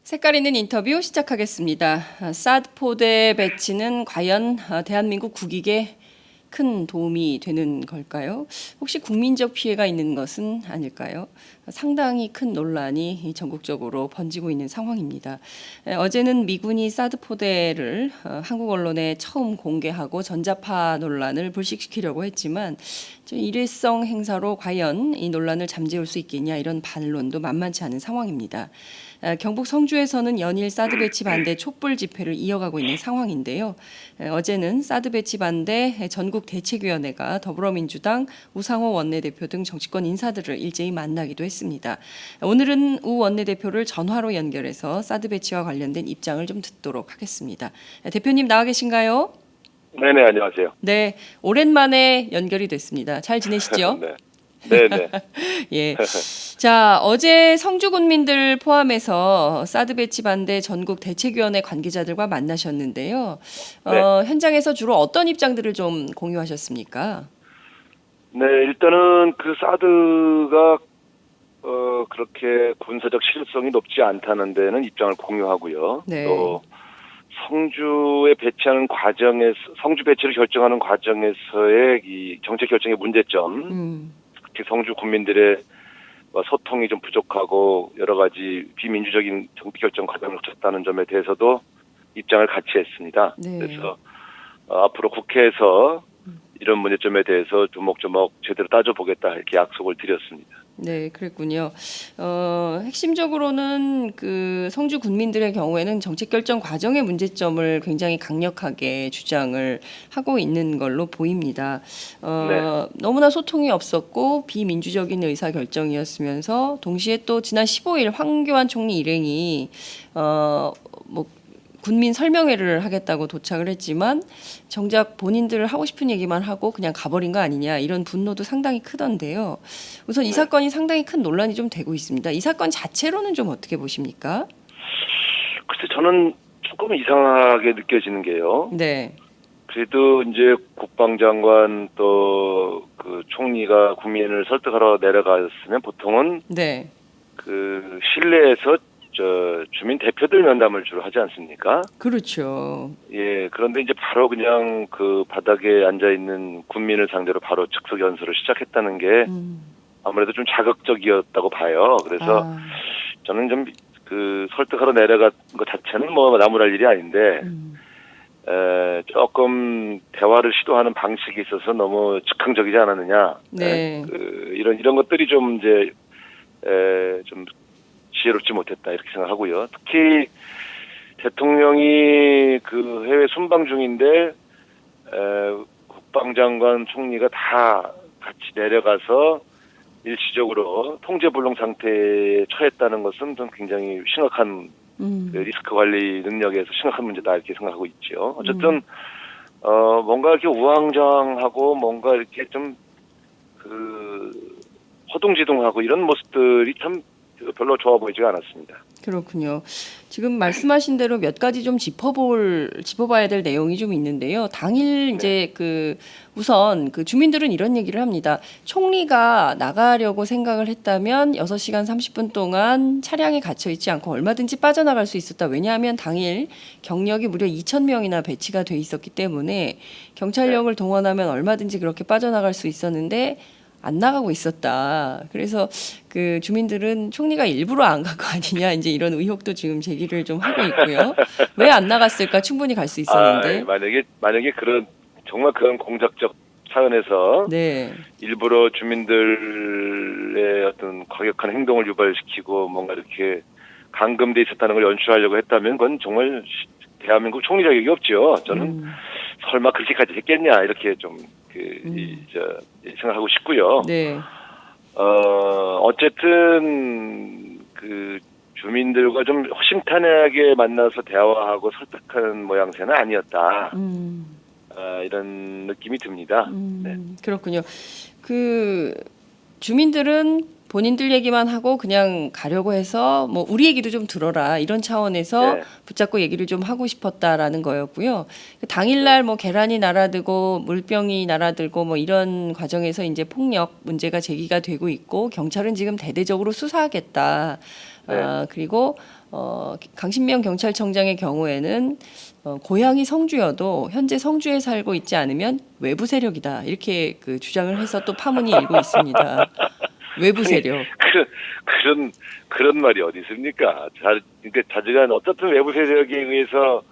색깔 있는 인터뷰 시작하겠습니다. 사드 포대 배치는 과연 대한민국 국익에 큰 도움이 되는 걸까요? 혹시 국민적 피해가 있는 것은 아닐까요? 상당히 큰 논란이 전국적으로 번지고 있는 상황입니다. 어제는 미군이 사드 포대를 한국 언론에 처음 공개하고 전자파 논란을 불식시키려고 했지만 일회성 행사로 과연 이 논란을 잠재울 수 있겠냐 이런 반론도 만만치 않은 상황입니다. 경북 성주에서는 연일 사드 배치 반대 촛불 집회를 이어가고 있는 상황인데요. 어제는 사드 배치 반대 전국 대책위원회가 더불어민주당 우상호 원내대표 등 정치권 인사들을 일제히 만나기도 했습니다. 오늘은 우 원내대표를 전화로 연결해서 사드 배치와 관련된 입장을 좀 듣도록 하겠습니다. 대표님 나와 계신가요? 네네, 안녕하세요. 네, 오랜만에 연결이 됐습니다. 잘 지내시죠? 네. 네네. 예. 자, 어제 성주 군민들 포함해서 사드 배치 반대 전국 대책위원회 관계자들과 만나셨는데요. 네. 현장에서 주로 어떤 입장들을 좀 공유하셨습니까? 네, 일단은 그 사드가 그렇게 군사적 실효성이 높지 않다는 데는 입장을 공유하고요. 네. 또 성주에 배치하는 과정에서 성주 배치를 결정하는 과정에서의 이 정책 결정의 문제점, 특히 성주 군민들의 소통이 좀 부족하고 여러 가지 비민주적인 정치 결정 과정을 거쳤다는 점에 대해서도 입장을 같이 했습니다. 네. 그래서 앞으로 국회에서 이런 문제점에 대해서 조목조목 제대로 따져보겠다 이렇게 약속을 드렸습니다. 네, 그랬군요. 핵심적으로는 그 성주 군민들의 경우에는 정책 결정 과정의 문제점을 굉장히 강력하게 주장을 하고 있는 걸로 보입니다. 네. 너무나 소통이 없었고 비민주적인 의사 결정이었으면서 동시에 또 지난 15일 황교안 총리 일행이 뭐 군민 설명회를 하겠다고 도착을 했지만 정작 본인들 하고 싶은 얘기만 하고 그냥 가버린 거 아니냐 이런 분노도 상당히 크던데요. 우선 이 사건이 상당히 큰 논란이 좀 되고 있습니다. 이 사건 자체로는 좀 어떻게 보십니까? 글쎄 저는 조금 이상하게 느껴지는 게요. 네. 그래도 이제 국방장관 또 그 총리가 국민을 설득하러 내려갔으면 보통은 네. 그 실내에서 주민 대표들 면담을 주로 하지 않습니까? 그렇죠. 예, 그런데 이제 바로 그냥 그 바닥에 앉아 있는 군민을 상대로 바로 즉석 연설을 시작했다는 게 아무래도 좀 자극적이었다고 봐요. 그래서 저는 좀 그 설득하러 내려간 것 자체는 뭐 나무랄 일이 아닌데 조금 대화를 시도하는 방식이 있어서 너무 즉흥적이지 않았느냐. 네. 이런 것들이 좀 이제 좀 지혜롭지 못했다 이렇게 생각하고요. 특히 대통령이 그 해외 순방 중인데 국방장관 총리가 다 같이 내려가서 일시적으로 통제불능 상태에 처했다는 것은 좀 굉장히 심각한 그 리스크 관리 능력에서 심각한 문제다 이렇게 생각하고 있죠. 어쨌든 뭔가 이렇게 우왕좌왕하고 뭔가 이렇게 좀 그 허둥지둥하고 이런 모습들이 참 별로 좋아 보이지가 않았습니다. 그렇군요. 지금 말씀하신 대로 몇 가지 좀 짚어봐야 될 내용이 좀 있는데요. 당일 이제 그 우선 그 주민들은 이런 얘기를 합니다. 총리가 나가려고 생각을 했다면 6시간 30분 동안 차량에 갇혀 있지 않고 얼마든지 빠져나갈 수 있었다. 왜냐하면 당일 경력이 무려 2,000명이나 배치가 돼 있었기 때문에 경찰력을 동원하면 얼마든지 그렇게 빠져나갈 수 있었는데 안 나가고 있었다. 그래서 그 주민들은 총리가 일부러 안 간 거 아니냐 이제 이런 의혹도 지금 제기를 좀 하고 있고요. 왜 안 나갔을까? 충분히 갈 수 있었는데. 만약에 그런 정말 그런 공작적 차원에서 네. 일부러 주민들의 어떤 과격한 행동을 유발시키고 뭔가 이렇게 감금돼 있었다는 걸 연출하려고 했다면 그건 정말 대한민국 총리 자격이 없죠. 저는 설마 그렇게까지 했겠냐 이렇게 좀 생각하고 싶고요. 네. 어쨌든 그 주민들과 좀 허심탄회하게 만나서 대화하고 설득하는 모양새는 아니었다. 이런 느낌이 듭니다. 네. 그렇군요. 그 주민들은 본인들 얘기만 하고 그냥 가려고 해서 뭐 우리 얘기도 좀 들어라 이런 차원에서 네. 붙잡고 얘기를 좀 하고 싶었다라는 거였고요. 그 당일날 뭐 계란이 날아들고 물병이 날아들고 뭐 이런 과정에서 이제 폭력 문제가 제기가 되고 있고 경찰은 지금 대대적으로 수사하겠다. 네. 그리고 강신명 경찰청장의 경우에는 고향이 성주여도 현재 성주에 살고 있지 않으면 외부 세력이다 이렇게 그 주장을 해서 또 파문이 일고 있습니다. 외부 아니, 세력. 그런 말이 어디 있습니까? 그러니까 자주간 어떻든 외부 세력에 의해서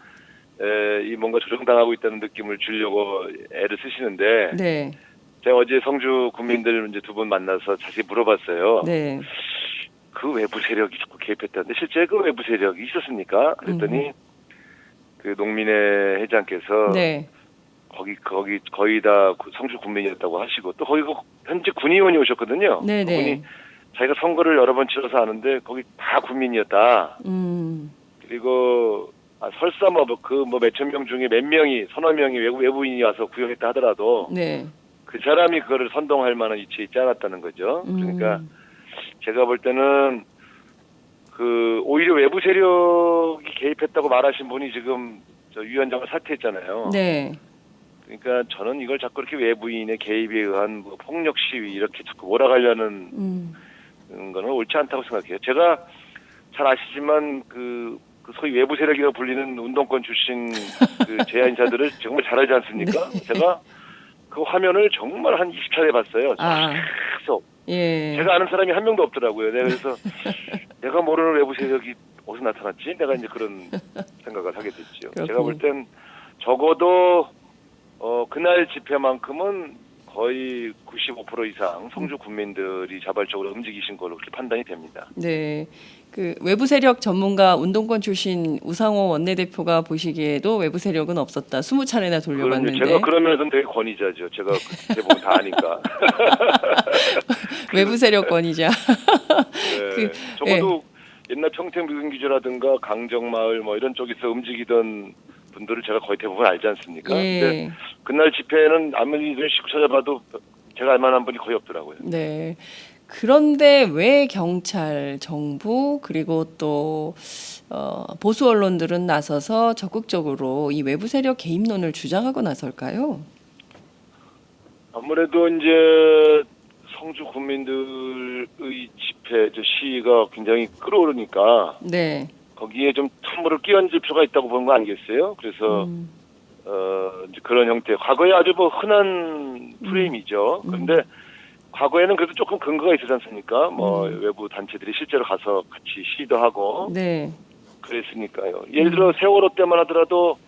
이 뭔가 조정당하고 있다는 느낌을 주려고 애를 쓰시는데 네, 제가 어제 성주 군민들 이제 두 분 만나서 자세히 물어봤어요. 네, 그 외부 세력이 자꾸 개입했다는데 실제 그 외부 세력이 있었습니까? 그랬더니 그 농민회 회장께서 네, 거기 거의 다 성주 군민이었다고 하시고 또 거기 현직 군의원이 오셨거든요. 네, 그분이 네. 자기가 선거를 여러 번 치러서 아는데 거기 다 군민이었다. 그리고 설사 뭐 몇천 명 중에 몇 명이 서너 명이 외부인이 와서 구역했다 하더라도 네, 그 사람이 그거를 선동할 만한 위치에 있지 않았다는 거죠. 그러니까 제가 볼 때는 그 오히려 외부 세력이 개입했다고 말하신 분이 지금 저 위원장을 사퇴했잖아요. 네, 그러니까 저는 이걸 자꾸 이렇게 외부인의 개입에 의한 뭐 폭력 시위 이렇게 자꾸 몰아가려는 거는 옳지 않다고 생각해요. 제가 잘 아시지만 그 소위 외부 세력이라고 불리는 운동권 출신 그 제야 인사들을 정말 잘 알지 않습니까? 제가 그 화면을 정말 한 20차례 봤어요. 계속. 예, 제가 아는 사람이 한 명도 없더라고요. 그래서 내가 모르는 외부 세력이 어디서 나타났지? 내가 이제 그런 생각을 하게 됐죠. 그렇군요. 제가 볼 땐 적어도 그날 집회만큼은 거의 95% 이상 성주 군민들이 자발적으로 움직이신 걸로 그렇게 판단이 됩니다. 네. 그 외부 세력 전문가 운동권 출신 우상호 원내대표가 보시기에도 외부 세력은 없었다. 20차례나 돌려봤는데. 제가 그러면서 되게 권위자죠. 제가 그 대부분 다 아니까. 외부 세력 권위자. 네, 적어도 옛날 평택무경기지라든가 강정마을 뭐 이런 쪽에서 움직이던 분들을 제가 거의 대부분 알지 않습니까? 예. 근데 그날 집회에는 아무리 씩 찾아봐도 제가 알만한 분이 거의 없더라고요. 네. 그런데 왜 경찰, 정부 그리고 또 보수 언론들은 나서서 적극적으로 이 외부 세력 개입론을 주장하고 나설까요? 아무래도 이제 성주 국민들의 집회, 시위가 굉장히 끌어오르니까 네. 거기에 좀 찬물을 끼얹을 필요가 있다고 보는 거 아니겠어요? 그래서 이제 그런 형태. 과거에 아주 뭐 흔한 프레임이죠. 그런데 과거에는 그래도 조금 근거가 있었지 않습니까? 뭐 외부 단체들이 실제로 가서 같이 시위도 하고 네. 그랬으니까요. 예를 들어 세월호 때만 하더라도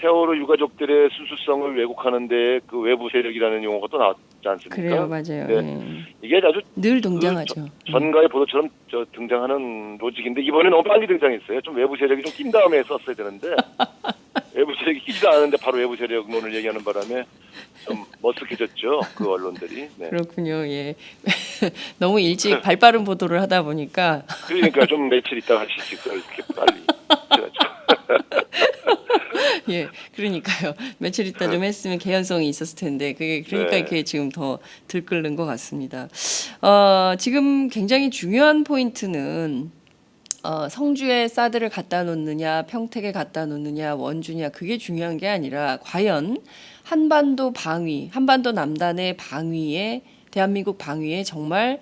세월호 유가족들의 순수성을 왜곡하는데 그 외부 세력이라는 용어가 또 나왔지 않습니까? 그래요, 맞아요. 네. 이게 아주 늘 등장하죠. 전가의 보도처럼 등장하는 로직인데 이번에 너무 빨리 등장했어요. 좀 외부 세력이 좀 낀 다음에 썼어야 되는데 외부 세력이 끼지도 않았는데 바로 외부 세력론을 얘기하는 바람에 좀 머쓱해졌죠. 그 언론들이. 네. 그렇군요. 예. 너무 일찍 발빠른 보도를 하다 보니까 그러니까 좀 며칠 있다가 하시지 그걸 이렇게 빨리. 예, 그러니까요. 며칠 있다 좀 했으면 개연성이 있었을 텐데 그게 그러니까 네. 이렇게 지금 더 들끓는 것 같습니다. 지금 굉장히 중요한 포인트는 성주에 사드를 갖다 놓느냐, 평택에 갖다 놓느냐, 원주냐 그게 중요한 게 아니라 과연 한반도 방위, 한반도 남단의 방위에 대한민국 방위에 정말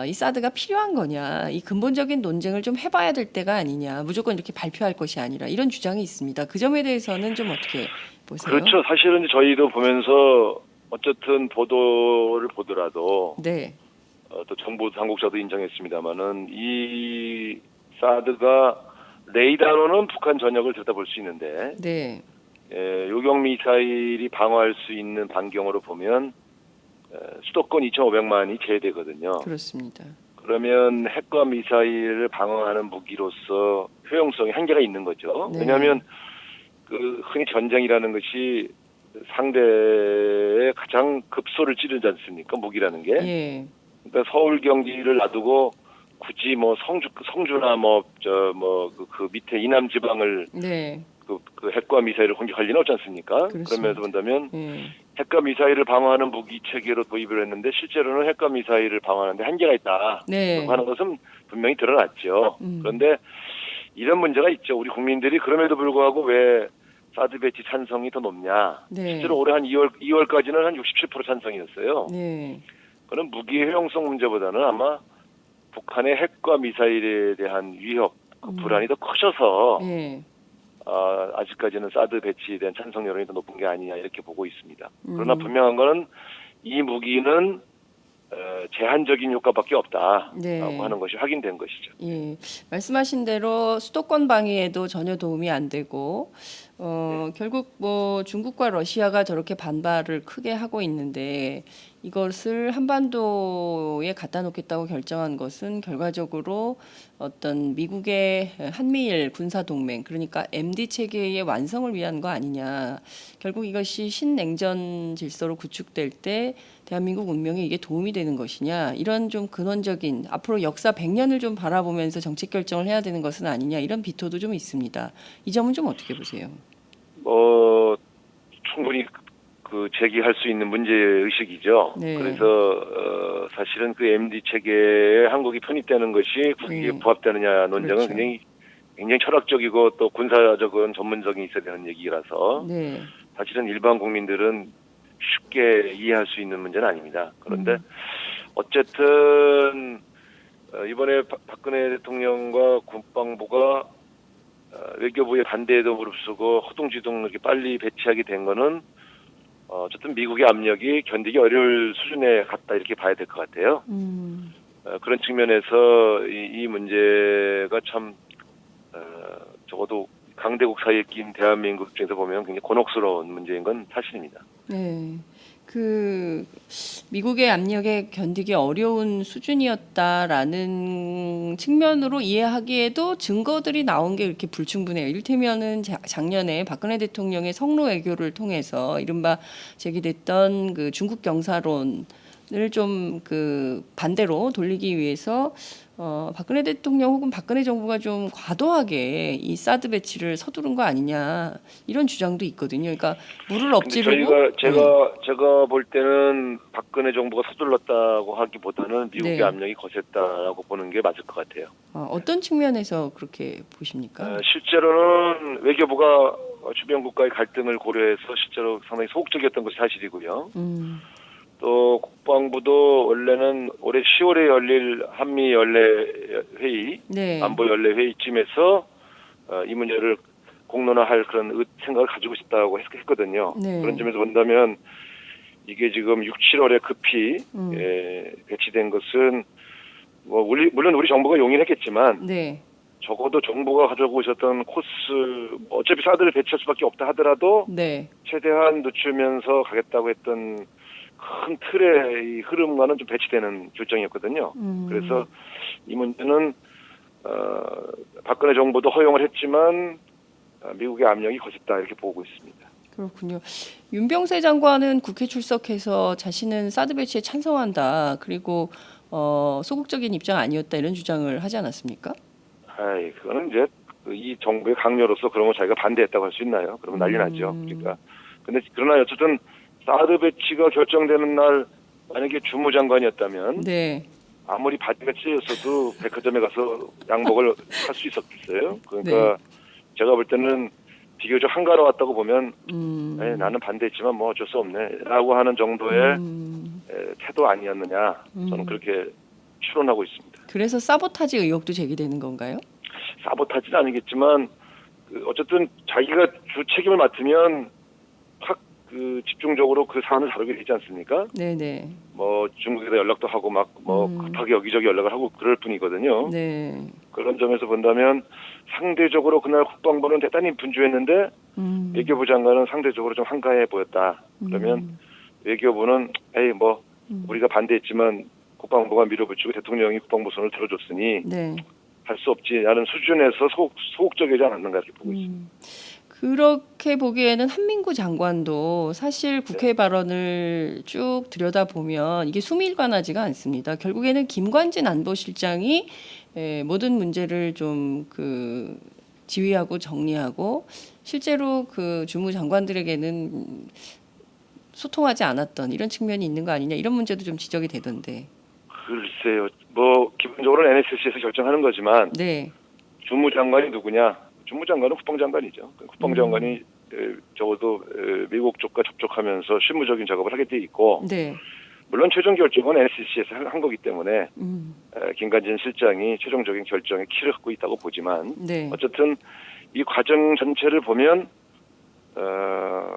이 사드가 필요한 거냐, 이 근본적인 논쟁을 좀 해봐야 될 때가 아니냐, 무조건 이렇게 발표할 것이 아니라 이런 주장이 있습니다. 그 점에 대해서는 좀 어떻게 보세요? 그렇죠. 사실은 저희도 보면서 어쨌든 보도를 보더라도 네, 또 정부 당국자도 인정했습니다마는 이 사드가 레이더로는 북한 전역을 들여다볼 수 있는데 네, 요격 미사일이 방어할 수 있는 반경으로 보면 수도권 2,500만이 제외되거든요. 그렇습니다. 그러면 핵과 미사일을 방어하는 무기로서 효용성이 한계가 있는 거죠. 네. 왜냐하면 그 흔히 전쟁이라는 것이 상대의 가장 급소를 찌르지 않습니까? 무기라는 게. 예, 그러니까 서울 경기를 놔두고 굳이 뭐 성주나 그 밑에 이남 지방을 네, 그 핵과 미사일을 공격할 리는 없지 않습니까? 그렇습니다. 그러면서 본다면 예, 핵과 미사일을 방어하는 무기 체계로 도입을 했는데 실제로는 핵과 미사일을 방어하는데 한계가 있다. 네. 라고 하는 것은 분명히 드러났죠. 그런데 이런 문제가 있죠. 우리 국민들이 그럼에도 불구하고 왜 사드 배치 찬성이 더 높냐. 네. 실제로 올해 한 2월까지는 한 67% 찬성이었어요. 네. 그는 무기 효용성 문제보다는 아마 북한의 핵과 미사일에 대한 위협, 그 불안이 더 커져서 네. 아직까지는 사드 배치에 대한 찬성 여론이 더 높은 게 아니냐 이렇게 보고 있습니다. 그러나 분명한 거는 이 무기는 제한적인 효과밖에 없다라고 네. 하는 것이 확인된 것이죠. 예, 말씀하신 대로 수도권 방위에도 전혀 도움이 안 되고 결국 뭐 중국과 러시아가 저렇게 반발을 크게 하고 있는데 이것을 한반도에 갖다 놓겠다고 결정한 것은 결과적으로 어떤 미국의 한미일 군사 동맹 그러니까 MD 체계의 완성을 위한 거 아니냐. 결국 이것이 신냉전 질서로 구축될 때 대한민국 운명에 이게 도움이 되는 것이냐. 이런 좀 근원적인 앞으로 역사 100년을 좀 바라보면서 정책 결정을 해야 되는 것은 아니냐. 이런 비토도 좀 있습니다. 이 점은 좀 어떻게 보세요? 충분히 그 제기할 수 있는 문제 의식이죠. 네. 그래서 사실은 그 MD 체계에 한국이 편입되는 것이 국익에 부합되느냐 논쟁은 그렇죠. 굉장히 철학적이고 또 군사적인 전문성이 있어야 되는 얘기라서 네. 사실은 일반 국민들은 쉽게 이해할 수 있는 문제는 아닙니다. 그런데 어쨌든 이번에 박근혜 대통령과 국방부가 외교부의 반대에도 무릅쓰고 허둥지둥 이렇게 빨리 배치하게 된 거는 어쨌든 미국의 압력이 견디기 어려울 수준에 갔다 이렇게 봐야 될 것 같아요. 그런 측면에서 이 문제가 참 적어도 강대국 사이에 낀 대한민국 중에서 보면 굉장히 곤혹스러운 문제인 건 사실입니다. 네. 그 미국의 압력에 견디기 어려운 수준이었다라는 측면으로 이해하기에도 증거들이 나온 게 이렇게 불충분해요. 이를테면은 작년에 박근혜 대통령의 성로 외교를 통해서 이른바 제기됐던 그 중국 경사론을 좀 그 반대로 돌리기 위해서 박근혜 대통령 혹은 박근혜 정부가 좀 과도하게 이 사드 배치를 서두른 거 아니냐 이런 주장도 있거든요. 그러니까 물을 엎지르고 제가 볼 때는 박근혜 정부가 서둘렀다고 하기보다는 미국의 네. 압력이 거셌다라고 보는 게 맞을 것 같아요. 어떤 측면에서 그렇게 보십니까? 실제로는 외교부가 주변 국가의 갈등을 고려해서 실제로 상당히 소극적이었던 것이 사실이고요. 또 국방부도 원래는 올해 10월에 열릴 한미 연례 회의, 네. 안보 연례 회의쯤에서 이 문제를 공론화할 그런 생각을 가지고 있었다고 했거든요. 네. 그런 점에서 본다면 이게 지금 6, 7월에 급히 배치된 것은 뭐 물론 우리 정부가 용인했겠지만 네. 적어도 정부가 가지고 있었던 코스 어차피 사드를 배치할 수밖에 없다 하더라도 네. 최대한 늦추면서 가겠다고 했던 큰 틀의 이 흐름과는 좀 배치되는 결정이었거든요. 그래서 이 문제는 박근혜 정부도 허용을 했지만 미국의 압력이 거셌다 이렇게 보고 있습니다. 그렇군요. 윤병세 장관은 국회 출석해서 자신은 사드 배치에 찬성한다. 그리고 소극적인 입장 아니었다 이런 주장을 하지 않았습니까? 그거는 이제 이 정부의 강요로서 그런 거 자기가 반대했다고 할 수 있나요? 그러면 난리 나죠. 그러나 어쨌든 사드 배치가 결정되는 날 만약에 주무장관이었다면 네. 아무리 바지가 찢어졌어도 백화점에 가서 양복을 살 수 있었겠어요. 그러니까 제가 볼 때는 비교적 한가로웠다고 보면 나는 반대했지만 뭐 어쩔 수 없네라고 하는 정도의 태도 아니었느냐 저는 그렇게 추론하고 있습니다. 그래서 사보타지 의혹도 제기되는 건가요? 사보타지는 아니겠지만 어쨌든 자기가 주 책임을 맡으면 확 집중적으로 그 사안을 다루게 되지 않습니까? 네네. 뭐 중국에다 연락도 하고 막 뭐 급하게 여기저기 연락을 하고 그럴 뿐이거든요. 네. 그런 점에서 본다면 상대적으로 그날 국방부는 대단히 분주했는데 외교부 장관은 상대적으로 좀 한가해 보였다. 그러면 외교부는 뭐 우리가 반대했지만 국방부가 밀어붙이고 대통령이 국방부 손을 들어줬으니 네. 할 수 없지 하는 수준에서 소극적이지 않았는가 이렇게 보고 있습니다. 그렇게 보기에는 한민구 장관도 사실 국회 발언을 쭉 들여다보면 이게 수밀관하지가 않습니다. 결국에는 김관진 안보실장이 모든 문제를 좀 지휘하고 정리하고 실제로 그 주무 장관들에게는 소통하지 않았던 이런 측면이 있는 거 아니냐 이런 문제도 좀 지적이 되던데. 글쎄요. 뭐 기본적으로 NSC에서 결정하는 거지만 네. 주무장관이 누구냐? 주무장관은 국방장관이죠. 국방장관이 적어도 미국 쪽과 접촉하면서 실무적인 작업을 하게 돼 있고, 네. 물론 최종 결정은 NSC에서 한 거기 때문에 김관진 실장이 최종적인 결정에 키를 갖고 있다고 보지만, 네. 어쨌든 이 과정 전체를 보면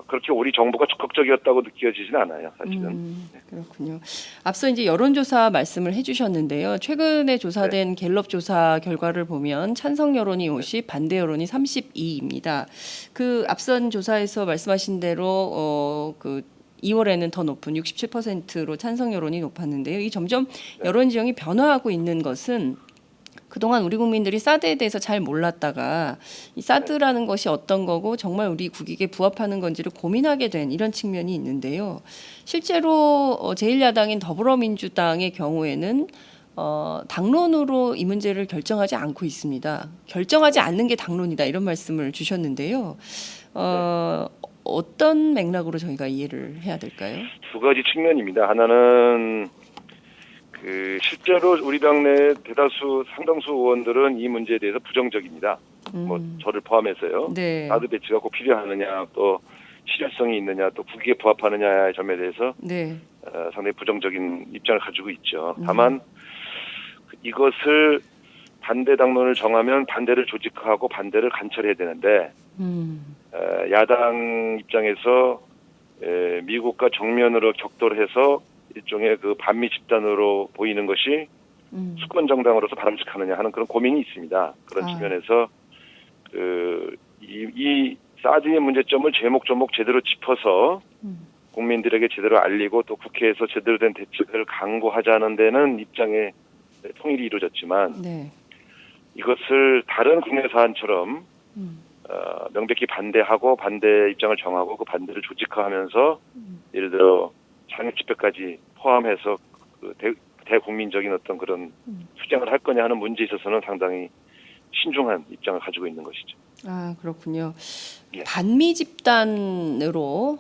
그렇게 우리 정부가 적극적이었다고 느껴지지는 않아요, 사실은. 그렇군요. 앞서 이제 여론조사 말씀을 해주셨는데요. 최근에 조사된 갤럽 조사 결과를 보면 찬성 여론이 50, 반대 여론이 32입니다. 그 앞선 조사에서 말씀하신 대로 그 2월에는 더 높은 67%로 찬성 여론이 높았는데요. 이 점점 여론 지형이 변화하고 있는 것은 그동안 우리 국민들이 사드에 대해서 잘 몰랐다가 이 사드라는 것이 어떤 거고 정말 우리 국익에 부합하는 건지를 고민하게 된 이런 측면이 있는데요. 실제로 제1야당인 더불어민주당의 경우에는 당론으로 이 문제를 결정하지 않고 있습니다. 결정하지 않는 게 당론이다 이런 말씀을 주셨는데요. 어떤 맥락으로 저희가 이해를 해야 될까요? 두 가지 측면입니다. 하나는 실제로 우리 당내 대다수 상당수 의원들은 이 문제에 대해서 부정적입니다. 뭐 저를 포함해서요. 네. 사드 배치가 꼭 필요하느냐, 또 실효성이 있느냐, 또 국익에 부합하느냐의 점에 대해서 네. 상당히 부정적인 입장을 가지고 있죠. 다만 이것을 반대 당론을 정하면 반대를 조직화하고 반대를 관철해야 되는데 야당 입장에서 미국과 정면으로 격돌해서 일종의 그 반미 집단으로 보이는 것이 수권 정당으로서 바람직하느냐 하는 그런 고민이 있습니다. 그런 측면에서 이 사드의 문제점을 제목조목 제대로 짚어서 국민들에게 제대로 알리고 또 국회에서 제대로 된 대책을 강구하자는 데는 입장의 통일이 이루어졌지만 네. 이것을 다른 국내 사안처럼 명백히 반대하고 반대 입장을 정하고 그 반대를 조직화하면서 예를 들어 장애 집회까지 포함해서 그 대국민적인 어떤 그런 투쟁을 할 거냐 하는 문제에 있어서는 상당히 신중한 입장을 가지고 있는 것이죠. 아, 그렇군요. 예. 반미 집단으로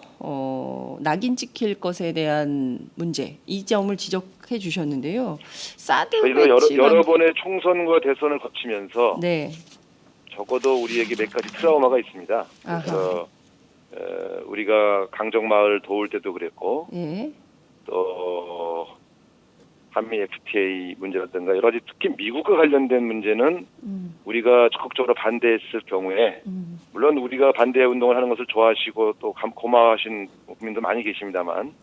낙인 찍힐 것에 대한 문제 이 점을 지적해 주셨는데요. 사드 저희가 배치가 여러 번의 총선과 대선을 거치면서 네. 적어도 우리에게 몇 가지 트라우마가 있습니다. 그래서 우리가 강정마을 도울 때도 그랬고 예. 또 한미 FTA 문제라든가 여러 가지 특히 미국과 관련된 문제는 우리가 적극적으로 반대했을 경우에 물론 우리가 반대 운동을 하는 것을 좋아하시고 또 고마워하신 국민도 많이 계십니다만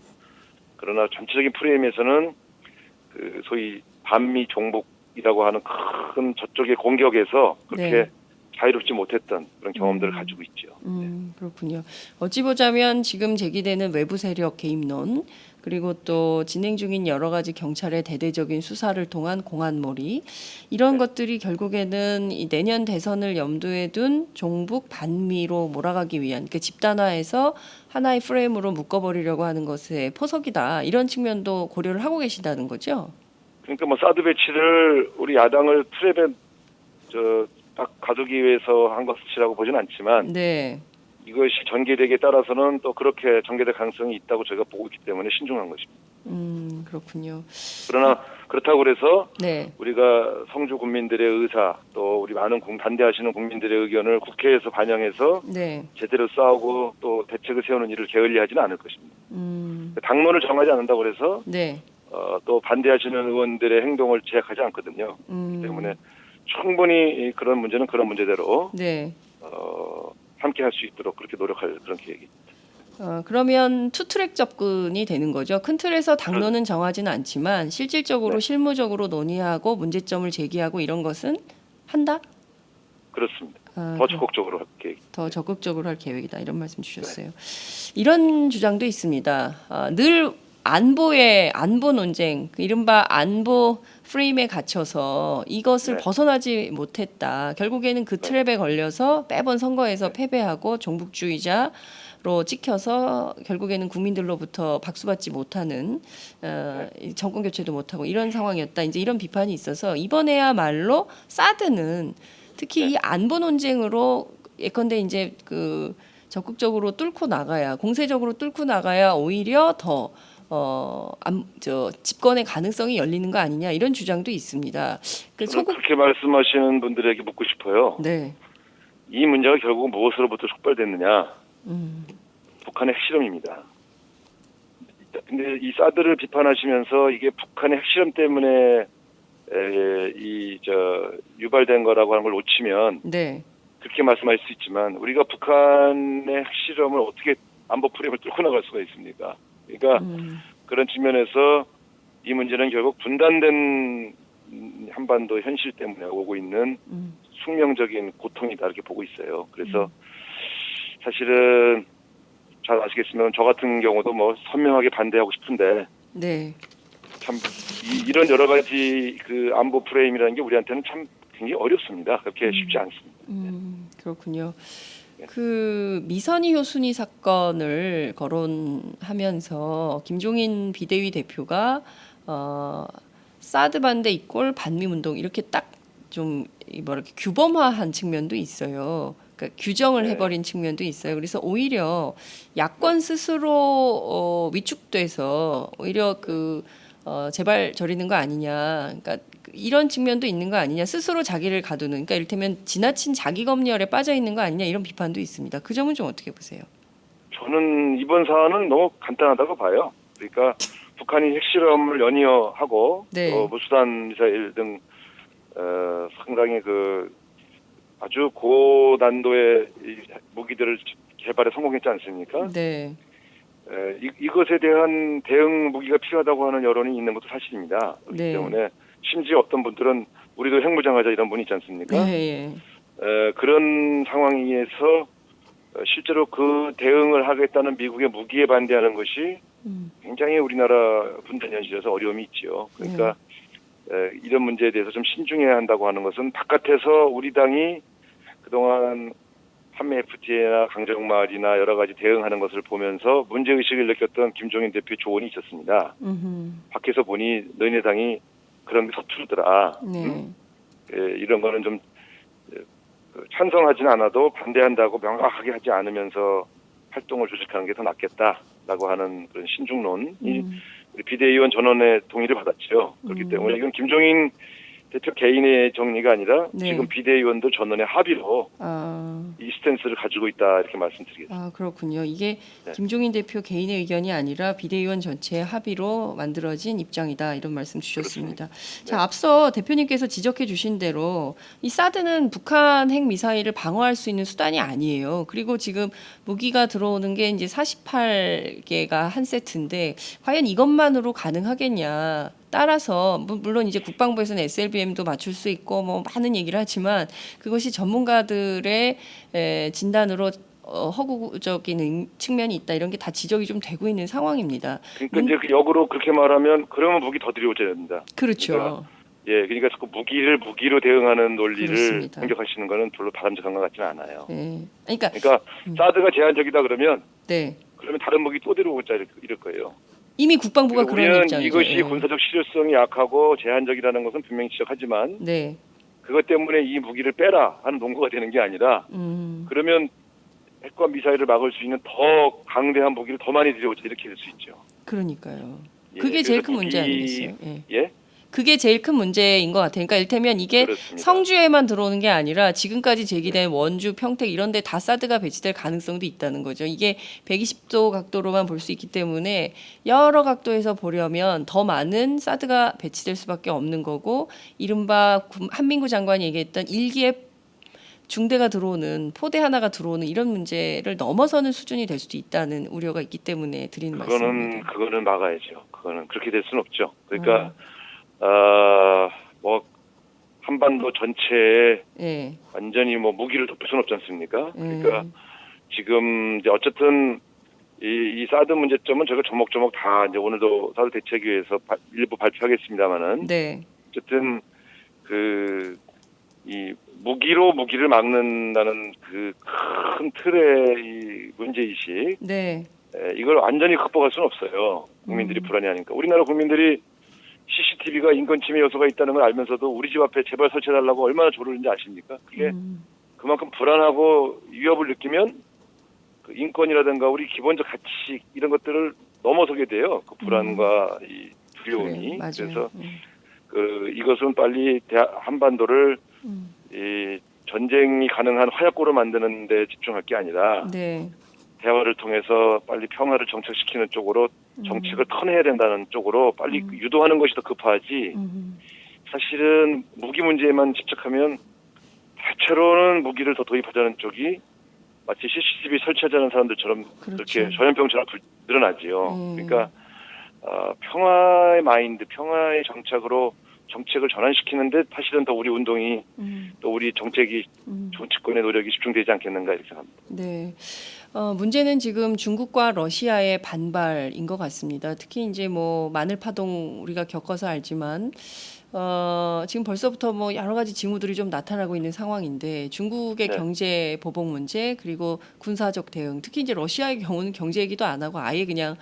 그러나 전체적인 프레임에서는 그 소위 반미 종북이라고 하는 큰 저쪽의 공격에서 그렇게 네. 자유롭지 못했던 그런 경험들을 가지고 있죠. 그렇군요. 어찌 보자면 지금 제기되는 외부 세력 개입론 그리고 또 진행 중인 여러 가지 경찰의 대대적인 수사를 통한 공안몰이 이런 것들이 결국에는 이 내년 대선을 염두에 둔 종북 반미로 몰아가기 위한 그러니까 집단화해서 하나의 프레임으로 묶어버리려고 하는 것의 포석이다. 이런 측면도 고려를 하고 계시다는 거죠? 그러니까 뭐 사드 배치를 우리 야당을 트랩에 딱 가두기 위해서 한 것이라고 보지는 않지만 네. 이것이 전개되기에 따라서는 또 그렇게 전개될 가능성이 있다고 저희가 보고 있기 때문에 신중한 것입니다. 그렇군요. 그러나 그렇다고 그래서 네. 우리가 성주 국민들의 의사 또 우리 많은 반대하시는 국민들의 의견을 국회에서 반영해서 네. 제대로 싸우고 또 대책을 세우는 일을 게을리하지는 않을 것입니다. 당론을 정하지 않는다고 그래서 네. 또 반대하시는 의원들의 행동을 제약하지 않거든요. 그렇기 때문에 충분히 그런 문제는 그런 문제대로 네. 함께 할 수 있도록 그렇게 노력할 그런 계획입니다. 그러면 투트랙 접근이 되는 거죠. 큰 틀에서 당론은 정하지는 않지만 실질적으로 실무적으로 논의하고 문제점을 제기하고 이런 것은 한다? 그렇습니다. 더 적극적으로 할 계획. 더 적극적으로 할 계획이다. 이런 말씀 주셨어요. 이런 주장도 있습니다. 늘 안보 논쟁, 이른바 안보 프레임에 갇혀서 이것을 벗어나지 못했다. 결국에는 그 트랩에 걸려서 매번 선거에서 패배하고 종북주의자로 찍혀서 결국에는 국민들로부터 박수받지 못하는 정권 교체도 못하고 이런 상황이었다. 이제 이런 비판이 있어서 이번에야말로 사드는 특히 이 안보 논쟁으로 예컨대 이제 그 적극적으로 뚫고 나가야 공세적으로 뚫고 나가야 오히려 더 집권의 가능성이 열리는 거 아니냐 이런 주장도 있습니다. 저는 그렇게 말씀하시는 분들에게 묻고 싶어요. 네. 이 문제가 결국 무엇으로부터 촉발됐느냐? 음. 북한의 핵실험입니다. 근데 이 사드를 비판하시면서 이게 북한의 핵실험 때문에 유발된 거라고 하는 걸 놓치면 네. 그렇게 말씀하실 수 있지만 우리가 북한의 핵실험을 어떻게 안보 프레임을 뚫고 나갈 수가 있습니까? 그러니까 그런 측면에서 이 문제는 결국 분단된 한반도 현실 때문에 오고 있는 숙명적인 고통이다 이렇게 보고 있어요. 그래서 사실은 잘 아시겠지만 저 같은 경우도 뭐 선명하게 반대하고 싶은데 네. 참 이런 여러 가지 그 안보 프레임이라는 게 우리한테는 참 굉장히 어렵습니다. 그렇게 쉽지 않습니다. 그렇군요. 그 미선희 효순이 사건을 거론하면서 김종인 비대위 대표가 사드 반대 이꼴 반미운동 이렇게 딱 좀 뭐랄까 규범화한 측면도 있어요. 그러니까 규정을 해버린 측면도 있어요. 그래서 오히려 야권 스스로 위축돼서 오히려 제발 저리는 거 아니냐. 그러니까 이런 측면도 있는 거 아니냐. 스스로 자기를 가두는. 그러니까 이를테면 지나친 자기 검열에 빠져 있는 거 아니냐 이런 비판도 있습니다. 그 점은 좀 어떻게 보세요? 저는 이번 사안은 너무 간단하다고 봐요. 그러니까 북한이 핵실험을 연이어하고 네. 무수단 미사일 등 상당히 아주 고난도의 무기들을 개발에 성공했지 않습니까? 네. 이것에 대한 대응 무기가 필요하다고 하는 여론이 있는 것도 사실입니다. 그렇기 네. 때문에 심지어 어떤 분들은 우리도 핵무장하자 이런 분이 있지 않습니까? 네. 그런 상황에서 실제로 그 대응을 하겠다는 미국의 무기에 반대하는 것이 굉장히 우리나라 분단 현실에서 어려움이 있지요. 그러니까 이런 문제에 대해서 좀 신중해야 한다고 하는 것은 바깥에서 우리 당이 그동안 한미 FTA나 강정말이나 여러 가지 대응하는 것을 보면서 문제의식을 느꼈던 김종인 대표의 조언이 있었습니다. 밖에서 보니 너희네 당이 그런 게 서투르더라. 네. 이런 거는 좀 찬성하지는 않아도 반대한다고 명확하게 하지 않으면서 활동을 조직하는 게 더 낫겠다라고 하는 그런 신중론이 우리 비대위원 전원의 동의를 받았죠. 그렇기 때문에 이건 김종인 대표 개인의 정리가 아니라 네. 지금 비대위원들 전원의 합의로 이 스탠스를 가지고 있다 이렇게 말씀드리겠습니다. 그렇군요. 이게 네. 김종인 대표 개인의 의견이 아니라 비대위원 전체의 합의로 만들어진 입장이다 이런 말씀 주셨습니다. 자, 앞서 대표님께서 지적해 주신 대로 이 사드는 북한 핵 미사일을 방어할 수 있는 수단이 아니에요. 그리고 지금 무기가 들어오는 게 이제 48개가 한 세트인데 과연 이것만으로 가능하겠냐? 따라서 물론 이제 국방부에서는 SLBM도 맞출 수 있고 뭐 많은 얘기를 하지만 그것이 전문가들의 진단으로 허구적인 측면이 있다 이런 게 다 지적이 좀 되고 있는 상황입니다. 그러니까 이제 역으로 그렇게 말하면 그러면 무기 더 들여오셔야 됩니다. 그렇죠. 그러니까 자꾸 무기로 대응하는 논리를 그렇습니다. 공격하시는 거는 별로 바람직한 것 같지는 않아요. 네. 그러니까 사드가 제한적이다 그러면 네. 그러면 다른 무기 또 들여오자 이럴 거예요. 이미 국방부가 그런 우리는 입장이죠. 이것이 군사적 실효성이 약하고 제한적이라는 것은 분명히 지적하지만 네. 그것 때문에 이 무기를 빼라 하는 논거가 되는 게 아니라 그러면 핵과 미사일을 막을 수 있는 더 강대한 무기를 더 많이 들여오자 이렇게 될 수 있죠. 그러니까요. 그게 제일 큰 문제 아니겠어요? 예? 그게 제일 큰 문제인 것 같아요. 그러니까 이를테면 이게 그렇습니다. 성주에만 들어오는 게 아니라 지금까지 제기된 원주, 평택 이런 데 다 사드가 배치될 가능성도 있다는 거죠. 이게 120도 각도로만 볼 수 있기 때문에 여러 각도에서 보려면 더 많은 사드가 배치될 수밖에 없는 거고 이른바 한민구 장관이 얘기했던 일기에 중대가 들어오는 포대 하나가 들어오는 이런 문제를 넘어서는 수준이 될 수도 있다는 우려가 있기 때문에 드리는 말씀입니다. 그거는 막아야죠. 그거는 그렇게 될 수는 없죠. 그러니까 뭐 한반도 전체에 완전히 뭐 무기를 덮을 수는 없지 않습니까? 그러니까 지금 이제 어쨌든 이 사드 문제점은 저희가 조목조목 다 이제 오늘도 사드 대책위에서 일부 발표하겠습니다만은 어쨌든 이 무기를 막는다는 그 큰 틀의 이 문제의식 이걸 완전히 극복할 수는 없어요. 국민들이 불안해하니까. 우리나라 국민들이 CCTV가 인권 침해 요소가 있다는 걸 알면서도 우리 집 앞에 제발 설치해달라고 얼마나 조르는지 아십니까? 그게 그만큼 불안하고 위협을 느끼면 그 인권이라든가 우리 기본적 가치 이런 것들을 넘어서게 돼요. 그 불안과 이 두려움이. 그래요. 맞아요. 그래서 이것은 빨리 한반도를 이 전쟁이 가능한 화약고로 만드는 데 집중할 게 아니라 네. 대화를 통해서 빨리 평화를 정착시키는 쪽으로 정책을 터내야 된다는 쪽으로 빨리 유도하는 것이 더 급하지. 사실은 무기 문제에만 집착하면 대체로는 무기를 더 도입하자는 쪽이 마치 CCTV 설치하자는 사람들처럼 그렇죠. 그렇게 전염병처럼 늘어나지요. 그러니까 평화의 마인드, 평화의 정착으로 정책을 전환시키는데 사실은 더 우리 운동이 또 우리 정책이 정치권의 노력이 집중되지 않겠는가 이렇게 생각합니다. 네. 문제는 지금 중국과 러시아의 반발인 것 같습니다. 특히 이제 뭐 마늘 파동 우리가 겪어서 알지만 지금 벌써부터 뭐 여러 가지 징후들이 좀 나타나고 있는 상황인데 중국의 네. 경제 보복 문제 그리고 군사적 대응 특히 이제 러시아의 경우는 경제 얘기도 안 하고 아예 그냥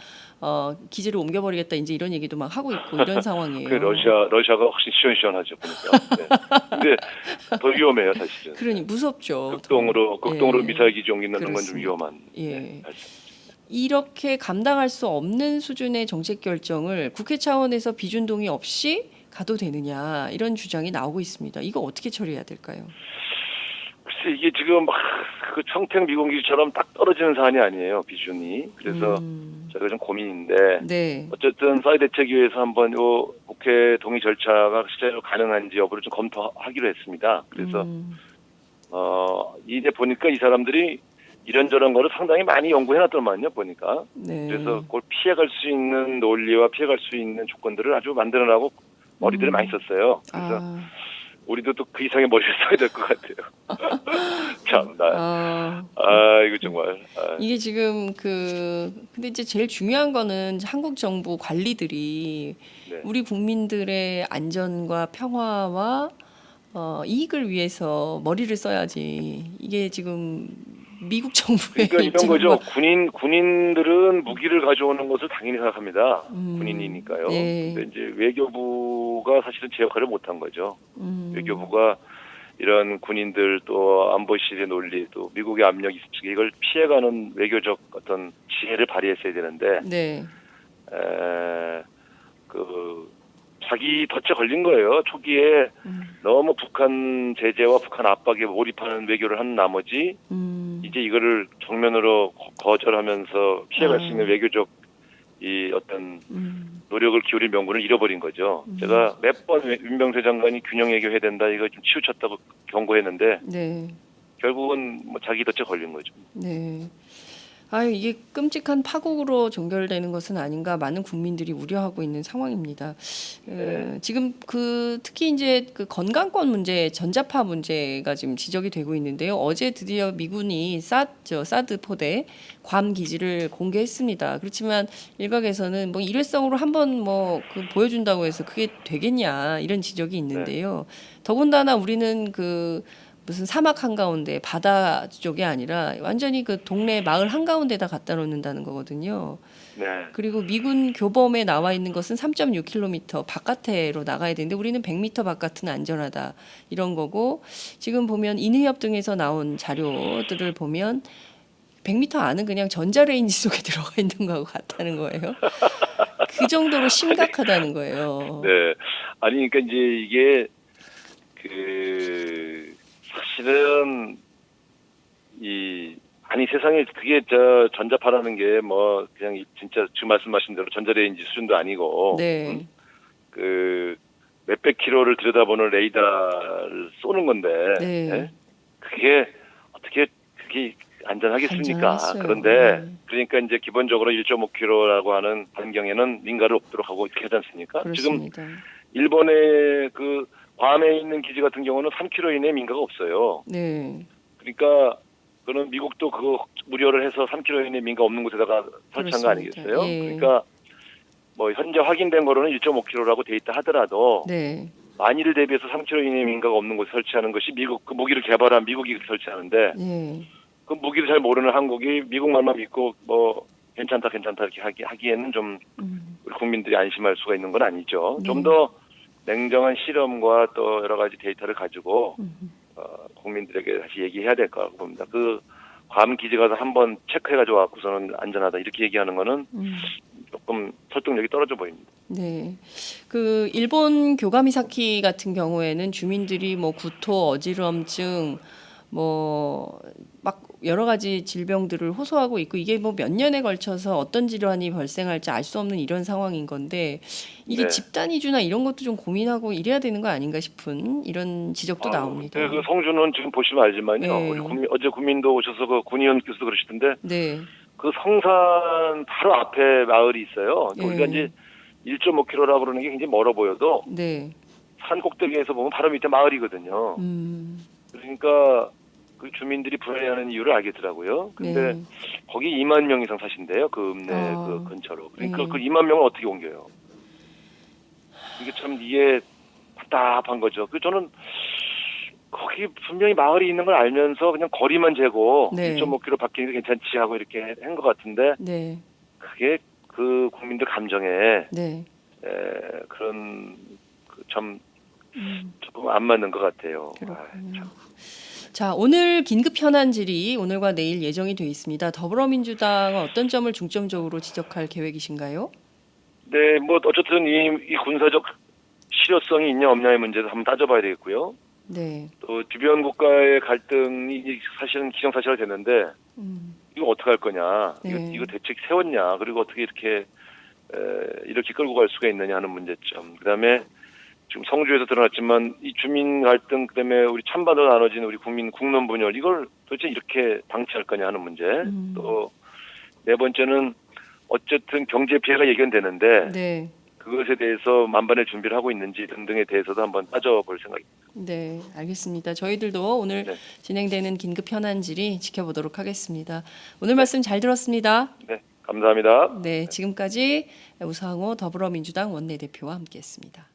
기지를 옮겨버리겠다 이제 이런 얘기도 막 하고 있고 이런 상황이에요. 그 러시아가 훨씬 시원시원하죠 보니까. 네. 근데 더 위험해요 사실은. 그러니 무섭죠. 극동으로 예. 미사일 기지 옮기는 건 좀 그렇습니다. 위험한. 예. 네. 이렇게 감당할 수 없는 수준의 정책 결정을 국회 차원에서 비준 동의 없이 가도 되느냐 이런 주장이 나오고 있습니다. 이거 어떻게 처리해야 될까요? 글쎄 이게 지금 그 청택 미군 기지처럼 딱 떨어지는 사안이 아니에요 비준이. 그래서 저희가 좀 고민인데 네. 어쨌든 사회 대책위에서 한번 요 국회 동의 절차가 실제로 가능한지 여부를 좀 검토하기로 했습니다. 그래서 이제 보니까 이 사람들이 이런저런 거를 상당히 많이 연구해놨더만요 보니까. 네. 그래서 그걸 피해갈 수 있는 논리와 피해갈 수 있는 조건들을 아주 만들어내고 머리들을 많이 썼어요. 그래서 우리도 또 그 이상의 머리를 써야 될 것 같아요. 참나. 이거 정말. 이게 지금 근데 이제 제일 중요한 거는 한국 정부 관리들이 네. 우리 국민들의 안전과 평화와 이익을 위해서 머리를 써야지. 이게 지금 미국 정부의 그러니까 이런 거죠. 입장과 군인들은 무기를 가져오는 것을 당연히 생각합니다. 군인이니까요. 네. 근데 이제 외교부가 사실은 제 역할을 못한 거죠. 외교부가 이런 군인들 또 안보실의 논리 또 미국의 압력이 있으니까 이걸 피해가는 외교적 어떤 지혜를 발휘했어야 되는데 네. 자기 덫에 걸린 거예요. 초기에 너무 북한 제재와 북한 압박에 몰입하는 외교를 한 나머지 이제 이거를 정면으로 거절하면서 피해갈 수 있는 외교적 이 어떤 노력을 기울일 명분을 잃어버린 거죠. 제가 몇 번 윤병세 장관이 균형 외교해야 된다 이거 좀 치우쳤다고 경고했는데 네. 결국은 뭐 자기 덫에 걸린 거죠. 네. 이게 끔찍한 파국으로 종결되는 것은 아닌가 많은 국민들이 우려하고 있는 상황입니다. 지금 특히 이제 그 건강권 문제, 전자파 문제가 지금 지적이 되고 있는데요. 어제 드디어 미군이 사드 포대 괌 기지를 공개했습니다. 그렇지만 일각에서는 뭐 일회성으로 한번 보여준다고 해서 그게 되겠냐 이런 지적이 있는데요. 더군다나 우리는 무슨 사막 한가운데 바다 쪽이 아니라 완전히 그 동네 마을 한가운데다 갖다 놓는다는 거거든요. 네. 그리고 미군 교범에 나와 있는 것은 3.6km 바깥으로 나가야 되는데 우리는 100m 바깥은 안전하다 이런 거고 지금 보면 인의협 등에서 나온 자료들을 보면 100m 안은 그냥 전자레인지 속에 들어가 있는 거하고 같다는 거예요. 그 정도로 심각하다는 거예요. 네. 아니 그러니까 이제 이게 사실은 세상에 그게 전자파라는 게 뭐 그냥 진짜 지금 말씀하신 대로 전자레인지 수준도 아니고 네. 몇백 킬로를 들여다보는 레이더를 쏘는 건데 네. 그게 어떻게 안전하겠습니까? 안전했어요. 그런데 그러니까 이제 기본적으로 1.5km라고 하는 반경에는 민가를 없도록 하고 이렇게 하지 않습니까? 그렇습니다. 지금 일본의 괌에 있는 기지 같은 경우는 3km 이내에 민가가 없어요. 네. 그러니까 그는 미국도 그거 무료를 해서 3km 이내 민가 없는 곳에다가 설치한 거 아니겠어요? 예. 그러니까 뭐 현재 확인된 거로는 1.5km라고 돼 있다 하더라도 네. 만일을 대비해서 3km 이내 민가가 없는 곳에 설치하는 것이 미국 그 무기를 개발한 미국이 설치하는데 네. 그 무기를 잘 모르는 한국이 미국 말만 믿고 뭐 괜찮다 이렇게 하기에는 좀 우리 국민들이 안심할 수가 있는 건 아니죠. 좀 더 냉정한 실험과 또 여러 가지 데이터를 가지고 국민들에게 다시 얘기해야 될 거라고 봅니다. 괌 기지 가서 한번 체크해가지고 왔고서는 안전하다 이렇게 얘기하는 거는 조금 설득력이 떨어져 보입니다. 네. 그 일본 교가미사키 같은 경우에는 주민들이 뭐 구토, 어지럼증 뭐 막 여러 가지 질병들을 호소하고 있고 이게 뭐 몇 년에 걸쳐서 어떤 질환이 발생할지 알 수 없는 이런 상황인 건데 이게 네. 집단 이주나 이런 것도 좀 고민하고 이래야 되는 거 아닌가 싶은 이런 지적도 나옵니다. 그 성주는 지금 보시면 알지만요. 네. 우리 어제 국민도 오셔서 그 군의원께서도 그러시던데 네. 그 성산 바로 앞에 마을이 있어요. 그러니까 예. 우리가 이제 1.5km라고 그러는 게 굉장히 멀어 보여도 네. 산 꼭대기에서 보면 바로 밑에 마을이거든요. 그러니까 그 주민들이 불안해하는 이유를 알겠더라고요. 근데 네. 거기 2만 명 이상 사신대요. 그 읍내 아. 그 근처로. 그러니까 네. 그 2만 명을 어떻게 옮겨요? 이게 참 이해 답답한 거죠. 그 저는 거기 분명히 마을이 있는 걸 알면서 그냥 거리만 재고 네. 1.5km 밖에 괜찮지 하고 이렇게 한 것 같은데 네. 그게 그 국민들 감정에 네. 그런 참 조금 안 맞는 것 같아요. 그렇군요. 자, 오늘 긴급 현안 질의 오늘과 내일 예정이 돼 있습니다. 더불어민주당은 어떤 점을 중점적으로 지적할 계획이신가요? 네, 뭐 어쨌든 이 군사적 실효성이 있냐 없냐의 문제도 한번 따져봐야 되겠고요. 네. 또 주변 국가의 갈등이 사실은 기정사실화 됐는데 이거 어떻게 할 거냐? 네. 이거 대책 세웠냐? 그리고 어떻게 이렇게 끌고 갈 수가 있느냐 하는 문제점. 그다음에 지금 성주에서 드러났지만 이 주민 갈등 그다음에 우리 찬반으로 나눠진 우리 국민 국론 분열 이걸 도대체 이렇게 방치할 거냐 하는 문제. 또 네 번째는 어쨌든 경제 피해가 예견되는데 네. 그것에 대해서 만반의 준비를 하고 있는지 등등에 대해서도 한번 따져볼 생각입니다. 네, 알겠습니다. 저희들도 오늘 네. 진행되는 긴급 현안 질의 지켜보도록 하겠습니다. 오늘 말씀 잘 들었습니다. 네, 감사합니다. 네, 지금까지 우상호 더불어민주당 원내대표와 함께했습니다.